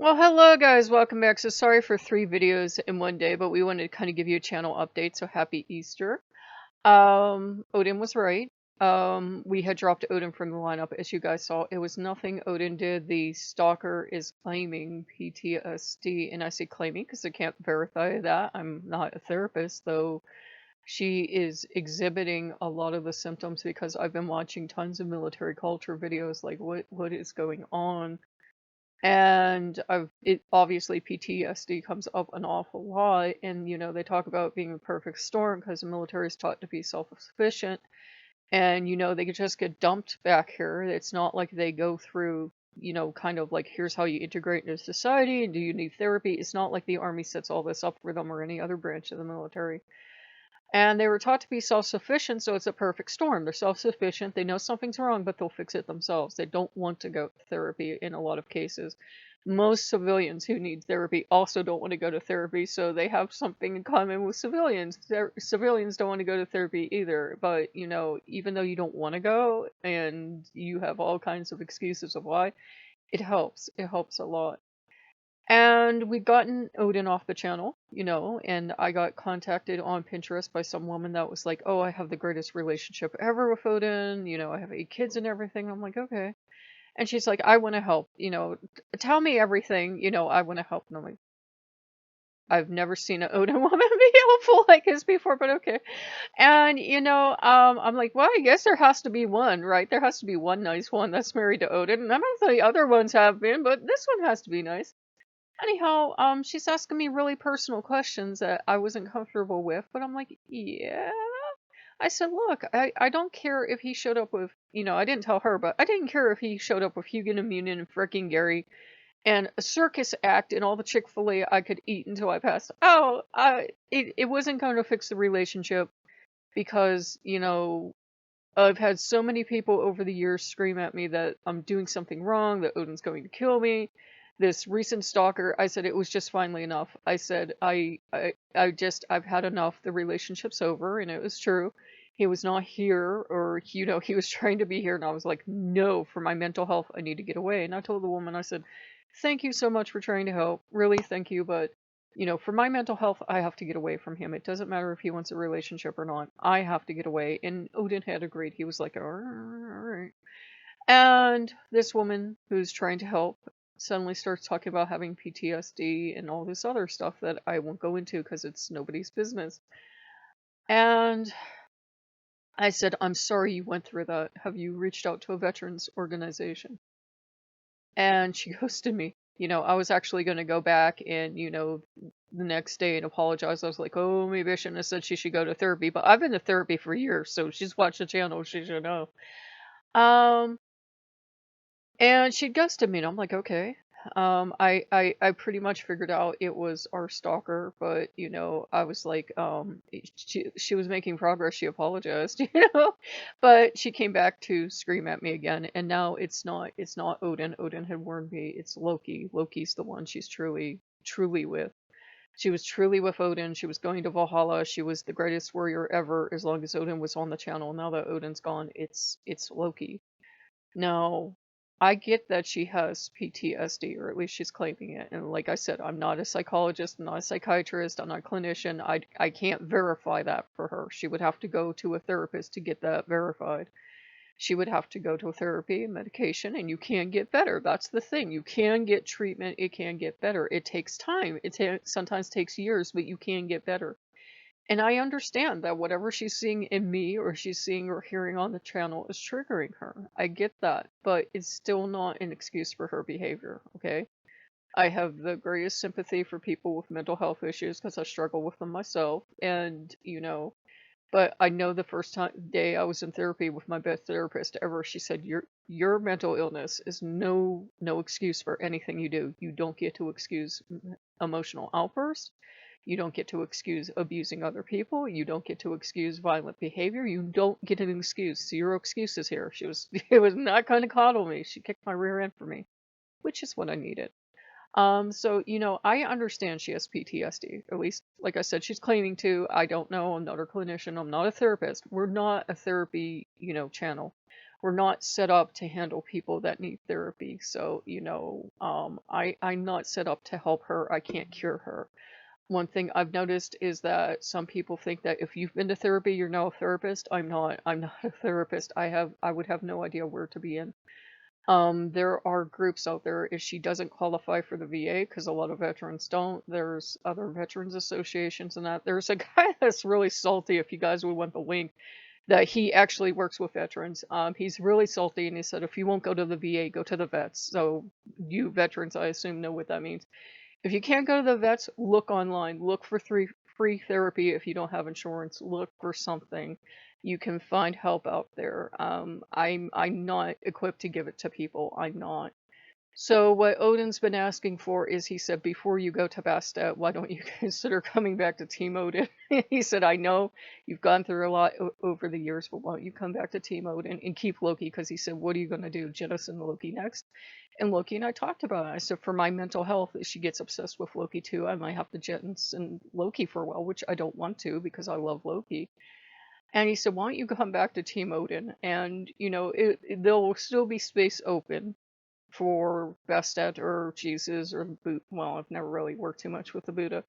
Well, hello guys, welcome back. So sorry for 3 videos in one day, but we wanted to kind of give you a channel update, so happy Easter. Odin was right. We had dropped Odin from the lineup, as you guys saw. It was nothing Odin did. The stalker is claiming PTSD, and I say claiming because I can't verify that. I'm not a therapist, though she is exhibiting a lot of the symptoms because I've been watching tons of military culture videos, like what is going on. And it obviously PTSD comes up an awful lot, and they talk about being a perfect storm because the military is taught to be self-sufficient, and they could just get dumped back here. It's not like they go through, kind of like, here's how you integrate into society, and do you need therapy? It's not like the army sets all this up for them or any other branch of the military. And they were taught to be self-sufficient, so it's a perfect storm. They're self-sufficient, they know something's wrong, but they'll fix it themselves. They don't want to go to therapy in a lot of cases. Most civilians who need therapy also don't want to go to therapy, so they have something in common with civilians. Civilians don't want to go to therapy either, but, even though you don't want to go, and you have all kinds of excuses of why, it helps. It helps a lot. And we'd gotten Odin off the channel, and I got contacted on Pinterest by some woman that was like, oh, I have the greatest relationship ever with Odin, I have 8 kids and everything. I'm like, okay. And she's like, I want to help, tell me everything, I want to help. And I'm like, I've never seen an Odin woman be helpful like this before, but okay. And, I'm like, well, I guess there has to be one, right? There has to be one nice one that's married to Odin. None of the other ones have been, but this one has to be nice. Anyhow, she's asking me really personal questions that I wasn't comfortable with, but I'm like, yeah. I said, look, I don't care if he showed up with, I didn't tell her, but I didn't care if he showed up with Hugan and Munin and frickin' Gary and a circus act and all the Chick-fil-A I could eat until I passed. Oh, it wasn't going to fix the relationship because, I've had so many people over the years scream at me that I'm doing something wrong, that Odin's going to kill me. This recent stalker, I said it was just finally enough. I said I've had enough. The relationship's over, and it was true. He was not here, or he was trying to be here, and I was like, no, for my mental health, I need to get away. And I told the woman, I said, thank you so much for trying to help. Really, thank you, but for my mental health, I have to get away from him. It doesn't matter if he wants a relationship or not. I have to get away. And Odin had agreed. He was like, all right. And this woman who's trying to help suddenly starts talking about having PTSD and all this other stuff that I won't go into because it's nobody's business. And I said, I'm sorry you went through that. Have you reached out to a veterans organization? And she ghosted me. I was actually going to go back and, the next day and apologize. I was like, oh, maybe I shouldn't have said she should go to therapy. But I've been to therapy for years, so she's watched the channel. She should know. Um, and she ghosted me, and I'm like, okay. I pretty much figured out it was our stalker, but I was like, she was making progress. She apologized, but she came back to scream at me again, and now it's not Odin. Odin had warned me. It's Loki. Loki's the one she's truly with. She was truly with Odin. She was going to Valhalla. She was the greatest warrior ever as long as Odin was on the channel. Now that Odin's gone, it's Loki. Now, I get that she has PTSD, or at least she's claiming it. And like I said, I'm not a psychologist, I'm not a psychiatrist, I'm not a clinician. I can't verify that for her. She would have to go to a therapist to get that verified. She would have to go to therapy and medication, and you can get better. That's the thing. You can get treatment, it can get better. It takes time. It sometimes takes years, but you can get better. And I understand that whatever she's seeing in me or she's seeing or hearing on the channel is triggering her. I get that, but it's still not an excuse for her behavior, okay? I have the greatest sympathy for people with mental health issues because I struggle with them myself. And, but I know the first day I was in therapy with my best therapist ever, she said, your mental illness is no excuse for anything you do. You don't get to excuse emotional outbursts. You don't get to excuse abusing other people. You don't get to excuse violent behavior. You don't get an excuse. Zero excuses here. It was not going to coddle me. She kicked my rear end for me, which is what I needed. So, I understand she has PTSD. At least, like I said, she's claiming to. I don't know. I'm not her clinician. I'm not a therapist. We're not a therapy, channel. we're not set up to handle people that need therapy. So, I'm not set up to help her. I can't cure her. One thing I've noticed is that some people think that if you've been to therapy, you're now a therapist. I'm not. I'm not a therapist. I would have no idea where to begin. There are groups out there if she doesn't qualify for the VA, because a lot of veterans don't. There's other veterans associations and that. There's a guy that's really salty, if you guys would want the link, that he actually works with veterans. He's really salty, and he said if you won't go to the VA, go to the vets. So you veterans, I assume, know what that means. If you can't go to the vets, look online. Look for free therapy if you don't have insurance. Look for something. You can find help out there. I'm not equipped to give it to people. I'm not. So what Odin's been asking for is, he said, before you go to Bastet, why don't you consider coming back to Team Odin? He said, I know you've gone through a lot over the years, but why don't you come back to Team Odin and keep Loki? Because he said, what are you going to do, jettison Loki next? And Loki and I talked about it. I said, for my mental health, if she gets obsessed with Loki too, I might have to jettison Loki for a while, which I don't want to because I love Loki. And he said, why don't you come back to Team Odin? And, there will still be space open for Bastet or Jesus or well, I've never really worked too much with the Buddha,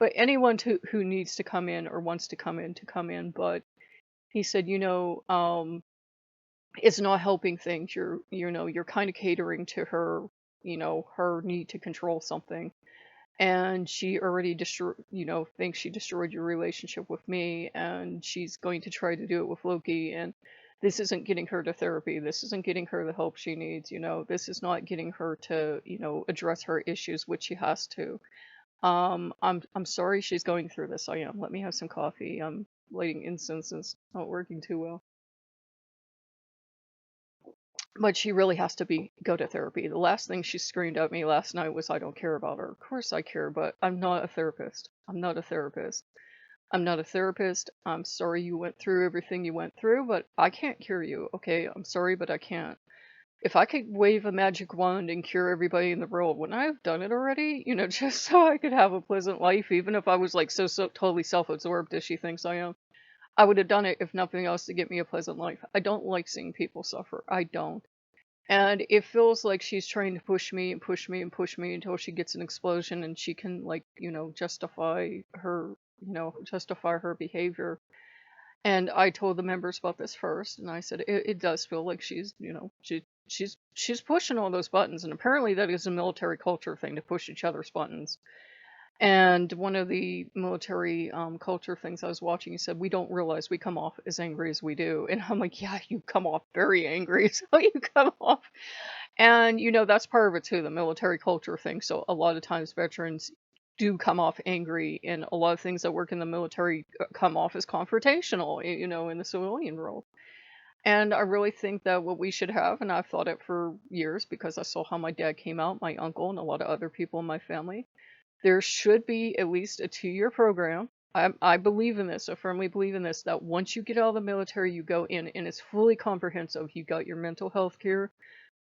but anyone who needs to come in or wants to come in to come in. But he said, it's not helping things. You're kind of catering to her, her need to control something. And she already thinks she destroyed your relationship with me, and she's going to try to do it with Loki. And this isn't getting her to therapy. This isn't getting her the help she needs. This is not getting her to, address her issues, which she has to. I'm sorry she's going through this. I am. Let me have some coffee. I'm lighting incense and it's not working too well. But she really has to go to therapy. The last thing she screamed at me last night was, I don't care about her. Of course I care, but I'm not a therapist. I'm not a therapist. I'm not a therapist. I'm sorry you went through everything you went through, but I can't cure you, okay? I'm sorry, but I can't. If I could wave a magic wand and cure everybody in the world, wouldn't I have done it already? Just so I could have a pleasant life, even if I was like so totally self-absorbed as she thinks I am. I would have done it if nothing else to get me a pleasant life. I don't like seeing people suffer. I don't. And it feels like she's trying to push me and push me and push me until she gets an explosion and she can, like, justify her behavior. And I told the members about this first, and I said it does feel like she's pushing all those buttons, and apparently that is a military culture thing, to push each other's buttons. And one of the military culture things I was watching, he said, we don't realize we come off as angry as we do. And I'm like, yeah, you come off very angry. So you come off. And, that's part of it too, the military culture thing. So a lot of times veterans do come off angry, and a lot of things that work in the military come off as confrontational, in the civilian world. And I really think that what we should have, and I've thought it for years because I saw how my dad came out, my uncle, and a lot of other people in my family, there should be at least a 2-year program. I believe in this. I firmly believe in this, that once you get out of the military, you go in and it's fully comprehensive. You got your mental health care.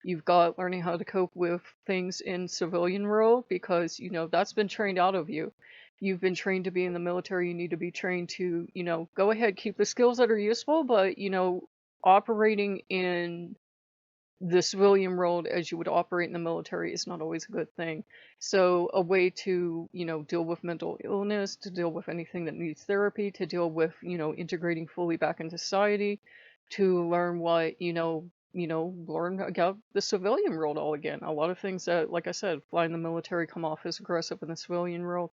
You've got learning how to cope with things in civilian world, because, that's been trained out of you. You've been trained to be in the military. You need to be trained to, go ahead, keep the skills that are useful, but, operating in the civilian world as you would operate in the military is not always a good thing. So a way to, deal with mental illness, to deal with anything that needs therapy, to deal with, integrating fully back into society, to learn what, learn about the civilian world all again. A lot of things that, like I said, fly in the military come off as aggressive in the civilian world.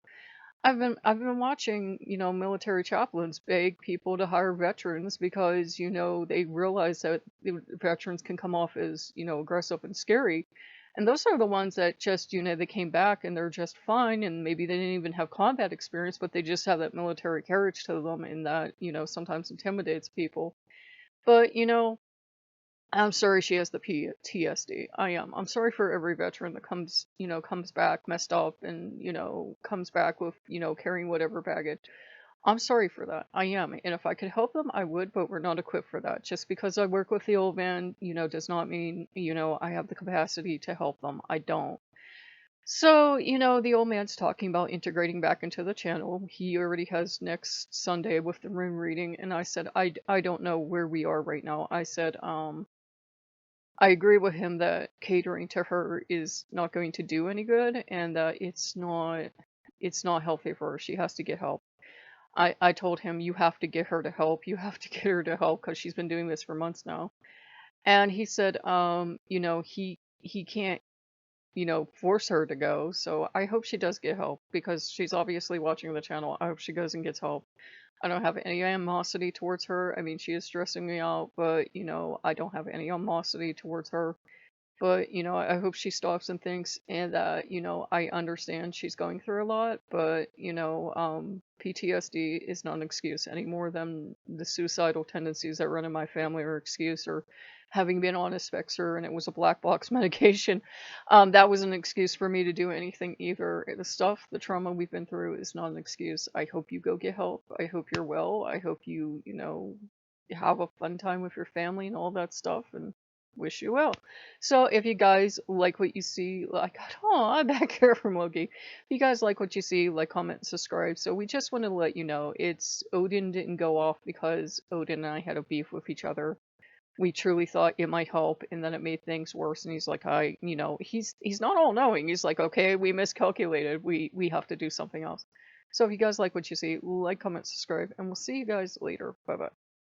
I've been watching, military chaplains beg people to hire veterans because, they realize that the veterans can come off as, aggressive and scary. And those are the ones that just, they came back and they're just fine, and maybe they didn't even have combat experience, but they just have that military courage to them, and that, sometimes intimidates people. But, I'm sorry she has the PTSD. I am. I'm sorry for every veteran that comes back messed up and, comes back with, carrying whatever baggage. I'm sorry for that. I am. And if I could help them, I would, but we're not equipped for that. Just because I work with the old man, does not mean, I have the capacity to help them. I don't. So, the old man's talking about integrating back into the channel. He already has next Sunday with the room reading. And I said, I don't know where we are right now. I said, I agree with him that catering to her is not going to do any good, and that it's not healthy for her. She has to get help. I told him, you have to get her to help. You have to get her to help because she's been doing this for months now. And he said, he can't, force her to go. So I hope she does get help because she's obviously watching the channel. I hope she goes and gets help. I don't have any animosity towards her. I mean, she is stressing me out, but I don't have any animosity towards her. But, I hope she stops and thinks, and that, I understand she's going through a lot, but, PTSD is not an excuse any more than the suicidal tendencies that run in my family are excuse, or having been on a Spexer and it was a black box medication. That was an excuse for me to do anything either. The trauma we've been through is not an excuse. I hope you go get help. I hope you're well. I hope you have a fun time with your family and all that stuff, and wish you well. So if you guys like what you see, like, oh, I'm back here from Loki. If you guys like what you see, like, comment, and subscribe. So we just want to let you know, Odin didn't go off because Odin and I had a beef with each other. We truly thought it might help, and then it made things worse. And he's like, he's not all knowing. He's like, okay, we miscalculated. We have to do something else. So if you guys like what you see, like, comment, subscribe, and we'll see you guys later. Bye bye.